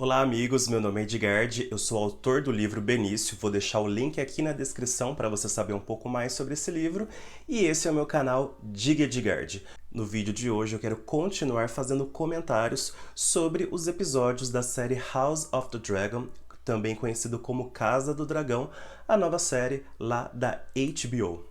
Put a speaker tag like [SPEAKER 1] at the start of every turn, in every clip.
[SPEAKER 1] Olá amigos, meu nome é Edgard, eu sou autor do livro Benício, vou deixar o link aqui na descrição para você saber um pouco mais sobre esse livro, e esse é o meu canal Diga Edgard. No vídeo de hoje eu quero continuar fazendo comentários sobre os episódios da série House of the Dragon, também conhecido como Casa do Dragão, a nova série lá da HBO.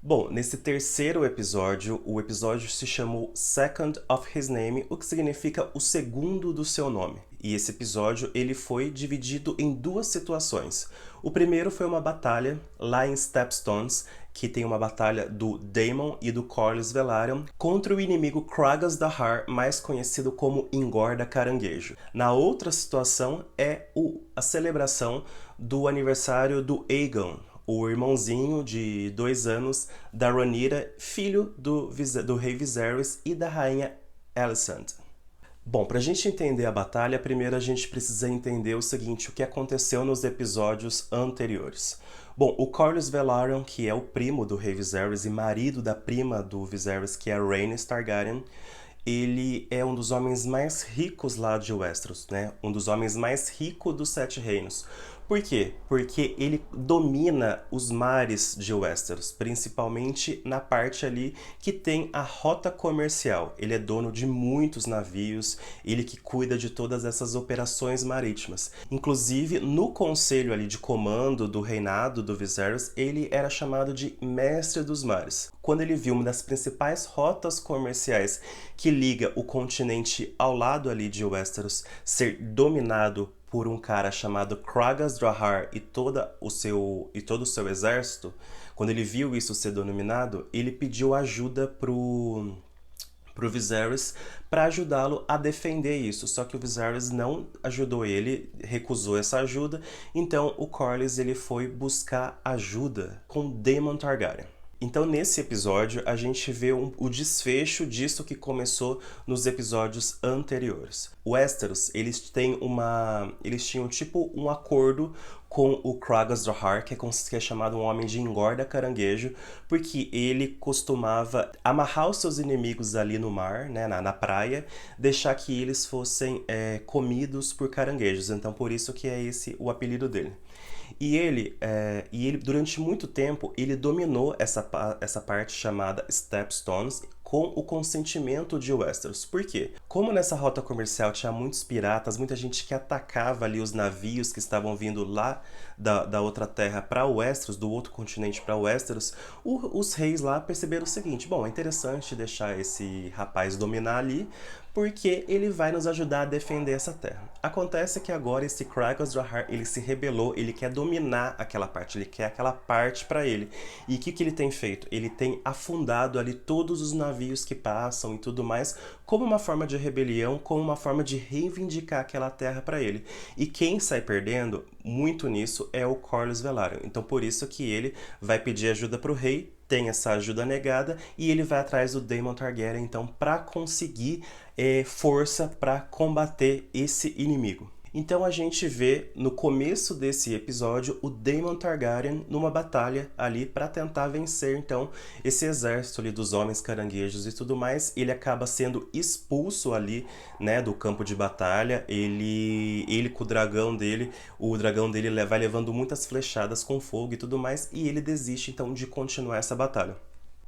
[SPEAKER 1] Bom, nesse terceiro episódio, o episódio se chamou Second of His Name, o que significa o segundo do seu nome. E esse episódio ele foi dividido em duas situações. O primeiro foi uma batalha lá em Stepstones, que tem uma batalha do Daemon e do Corlys Velaryon contra o inimigo Kragas Dahar, mais conhecido como Engorda Caranguejo. Na outra situação é a celebração do aniversário do Aegon, o irmãozinho de 2 anos da Rhaenyra, filho do rei Viserys e da rainha Alicent. Bom, para a gente entender a batalha, primeiro a gente precisa entender o seguinte, o que aconteceu nos episódios anteriores. Bom, o Corlys Velaryon, que é o primo do rei Viserys e marido da prima do Viserys, que é a Rhaenys Targaryen, ele é um dos homens mais ricos lá de Westeros, né? Um dos homens mais ricos dos Sete Reinos. Por quê? Porque ele domina os mares de Westeros, principalmente na parte ali que tem a rota comercial. Ele é dono de muitos navios, ele que cuida de todas essas operações marítimas. Inclusive, no conselho ali de comando do reinado do Viserys, ele era chamado de Mestre dos Mares. Quando ele viu uma das principais rotas comerciais que liga o continente ao lado ali de Westeros ser dominado por um cara chamado Kragas Dahar e todo o seu exército, quando ele viu isso ser dominado, ele pediu ajuda pro Viserys para ajudá-lo a defender isso. Só que o Viserys não ajudou ele, recusou essa ajuda, então o Corlys ele foi buscar ajuda com Daemon Targaryen. Então, nesse episódio, a gente vê o desfecho disso que começou nos episódios anteriores. Westeros, eles tinham tipo um acordo com o Kragas Dahar, que é chamado um homem de engorda caranguejo, porque ele costumava amarrar os seus inimigos ali no mar, né, na praia, deixar que eles fossem comidos por caranguejos. Então, por isso que é esse o apelido dele. E ele, durante muito tempo, ele dominou essa parte chamada Stepstones com o consentimento de Westeros. Por quê? Como nessa rota comercial tinha muitos piratas, muita gente que atacava ali os navios que estavam vindo lá da outra terra para Westeros, do outro continente para Westeros, os reis lá perceberam o seguinte, bom, é interessante deixar esse rapaz dominar ali, porque ele vai nos ajudar a defender essa terra. Acontece que agora esse Kragas Dahar, ele se rebelou, ele quer dominar aquela parte, ele quer aquela parte para ele. E o que ele tem feito? Ele tem afundado ali todos os navios que passam e tudo mais, como uma forma de rebelião, como uma forma de reivindicar aquela terra para ele. E quem sai perdendo muito nisso é o Corlys Velaryon. Então por isso que ele vai pedir ajuda para o rei, tem essa ajuda negada e ele vai atrás do Daemon Targaryen então para conseguir força para combater esse inimigo. Então a gente vê no começo desse episódio o Daemon Targaryen numa batalha ali para tentar vencer então esse exército ali dos homens caranguejos e tudo mais. Ele acaba sendo expulso ali, né, do campo de batalha. Ele com o dragão dele vai levando muitas flechadas com fogo e tudo mais e ele desiste então de continuar essa batalha.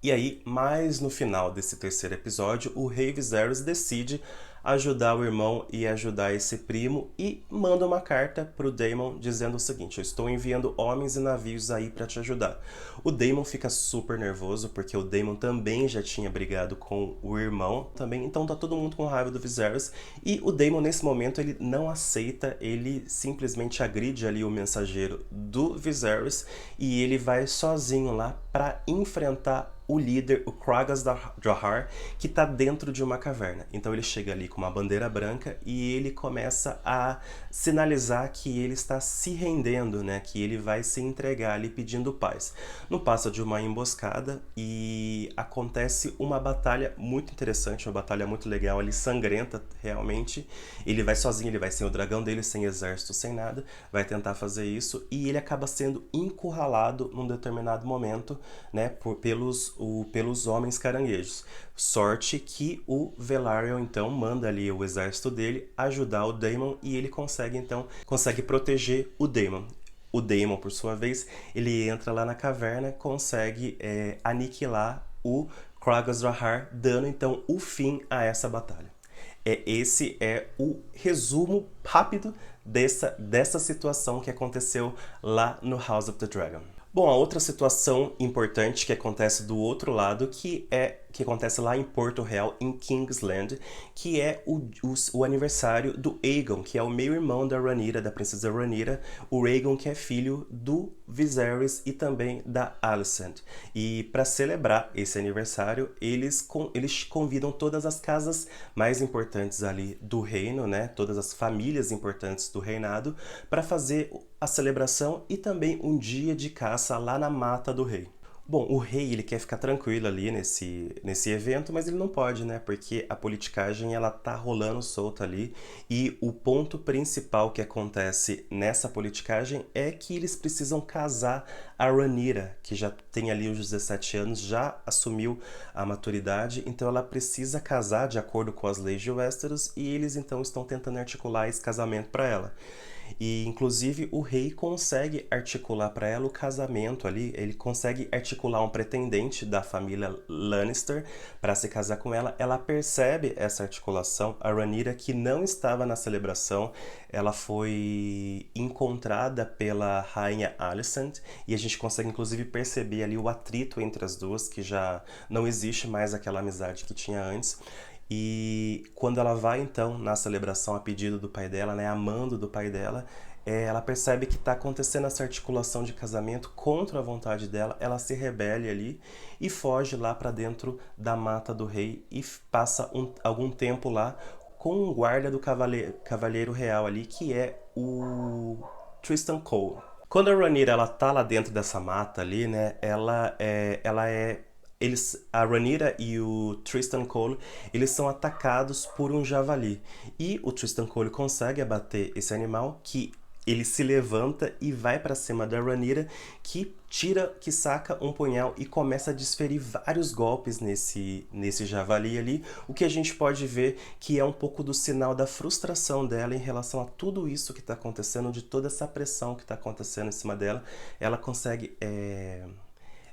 [SPEAKER 1] E aí, mais no final desse terceiro episódio, o rei Viserys decide ajudar o irmão e ajudar esse primo e manda uma carta pro Daemon dizendo o seguinte, eu estou enviando homens e navios aí para te ajudar. O Daemon fica super nervoso porque o Daemon também já tinha brigado com o irmão também, então tá todo mundo com raiva do Viserys e o Daemon nesse momento ele não aceita, ele simplesmente agride ali o mensageiro do Viserys e ele vai sozinho lá para enfrentar o líder, o Kragas Dahar, que está dentro de uma caverna. Então ele chega ali com uma bandeira branca e ele começa a sinalizar que ele está se rendendo, né? Que ele vai se entregar ali pedindo paz. Não passa de uma emboscada e acontece uma batalha muito interessante, uma batalha muito legal ali, sangrenta realmente. Ele vai sozinho, ele vai sem o dragão dele, sem exército, sem nada, vai tentar fazer isso e ele acaba sendo encurralado num determinado momento, né? Pelos homens caranguejos. Sorte que o Velaryon então manda ali o exército dele ajudar o Daemon e ele consegue então proteger o Daemon. O Daemon, por sua vez, ele entra lá na caverna, consegue aniquilar o Kragas Rahar, dando então o fim a essa batalha. Esse é o resumo rápido dessa situação que aconteceu lá no House of the Dragon. Bom, a outra situação importante que acontece do outro lado, que acontece lá em Porto Real, em Kingsland, que é o aniversário do Aegon, que é o meio-irmão da Rhaenyra, da princesa Rhaenyra, o Aegon que é filho do Viserys e também da Alicent. E para celebrar esse aniversário, eles convidam todas as casas mais importantes ali do reino, né? Todas as famílias importantes do reinado, para fazer a celebração e também um dia de caça lá na Mata do Rei. Bom, o rei ele quer ficar tranquilo ali nesse evento, mas ele não pode, né? Porque a politicagem ela tá rolando solta ali e o ponto principal que acontece nessa politicagem é que eles precisam casar a Rhaenyra, que já tem ali os 17 anos, já assumiu a maturidade, então ela precisa casar de acordo com as leis de Westeros e eles então estão tentando articular esse casamento para ela. E inclusive o rei consegue articular para ela o casamento ali, ele consegue articular um pretendente da família Lannister para se casar com ela. Ela percebe essa articulação, a Rhaenyra que não estava na celebração, ela foi encontrada pela rainha Alicent e a gente consegue inclusive perceber ali o atrito entre as duas, que já não existe mais aquela amizade que tinha antes. E quando ela vai então na celebração a pedido do pai dela, né, a mando do pai dela, ela percebe que está acontecendo essa articulação de casamento contra a vontade dela, ela se rebele ali e foge lá para dentro da Mata do Rei e passa algum tempo lá com um guarda do cavaleiro real ali, que é o Tristan Cole. Quando a Rhaenyra ela tá lá dentro dessa mata ali, né, a Rhaenyra e o Tristan Cole, eles são atacados por um javali. E o Tristan Cole consegue abater esse animal, que ele se levanta e vai para cima da Rhaenyra, que saca um punhal e começa a desferir vários golpes nesse javali ali, o que a gente pode ver que é um pouco do sinal da frustração dela em relação a tudo isso que está acontecendo, de toda essa pressão que está acontecendo em cima dela. Ela consegue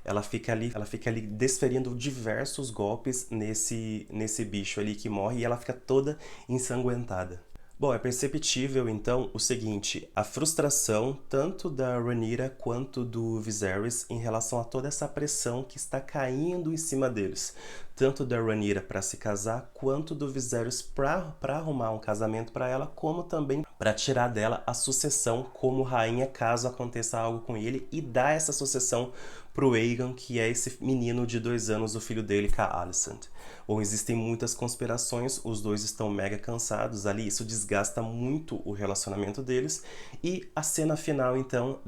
[SPEAKER 1] ela fica ali desferindo diversos golpes nesse bicho ali que morre e ela fica toda ensanguentada. Bom, é perceptível então o seguinte, a frustração tanto da Rhaenyra quanto do Viserys em relação a toda essa pressão que está caindo em cima deles. Tanto da Rhaenyra para se casar, quanto do Viserys para arrumar um casamento para ela, como também para tirar dela a sucessão como rainha caso aconteça algo com ele e dar essa sucessão pro Aegon, que é esse menino de 2 anos, o filho dele com a Alicent. Bom, existem muitas conspirações, os dois estão mega cansados ali, isso desgasta muito o relacionamento deles, e a cena final, então,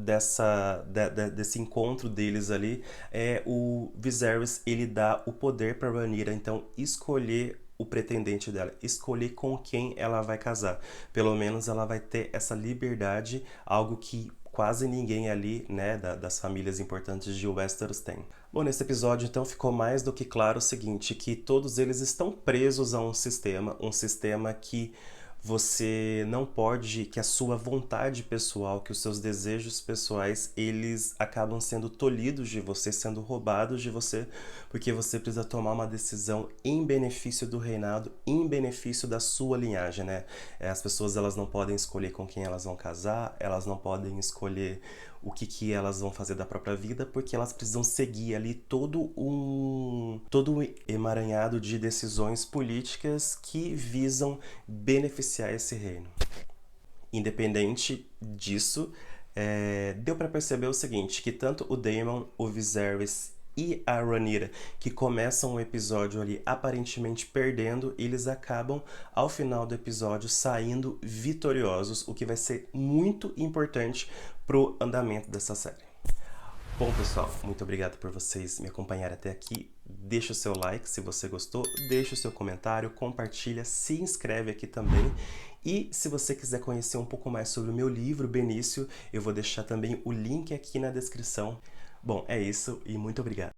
[SPEAKER 1] desse encontro deles ali, é o Viserys, ele dá o poder para Rhaenyra, então, escolher o pretendente dela, escolher com quem ela vai casar. Pelo menos ela vai ter essa liberdade, algo que quase ninguém ali, né, das famílias importantes de Westeros tem. Bom, nesse episódio então ficou mais do que claro o seguinte, que todos eles estão presos a um sistema que você não pode, que a sua vontade pessoal, que os seus desejos pessoais, eles acabam sendo tolhidos de você, sendo roubados de você, porque você precisa tomar uma decisão em benefício do reinado, em benefício da sua linhagem, né? As pessoas, elas não podem escolher com quem elas vão casar, elas não podem escolher o que elas vão fazer da própria vida, porque elas precisam seguir ali todo um emaranhado de decisões políticas que visam beneficiar esse reino. Independente disso, deu para perceber o seguinte, que tanto o Daemon, o Viserys e a Rhaenyra, que começam o episódio ali aparentemente perdendo, eles acabam ao final do episódio saindo vitoriosos, o que vai ser muito importante pro andamento dessa série. Bom, pessoal, muito obrigado por vocês me acompanharem até aqui. Deixa o seu like se você gostou, deixa o seu comentário, compartilha, se inscreve aqui também. E se você quiser conhecer um pouco mais sobre o meu livro, Benício, eu vou deixar também o link aqui na descrição. Bom, é isso e muito obrigado.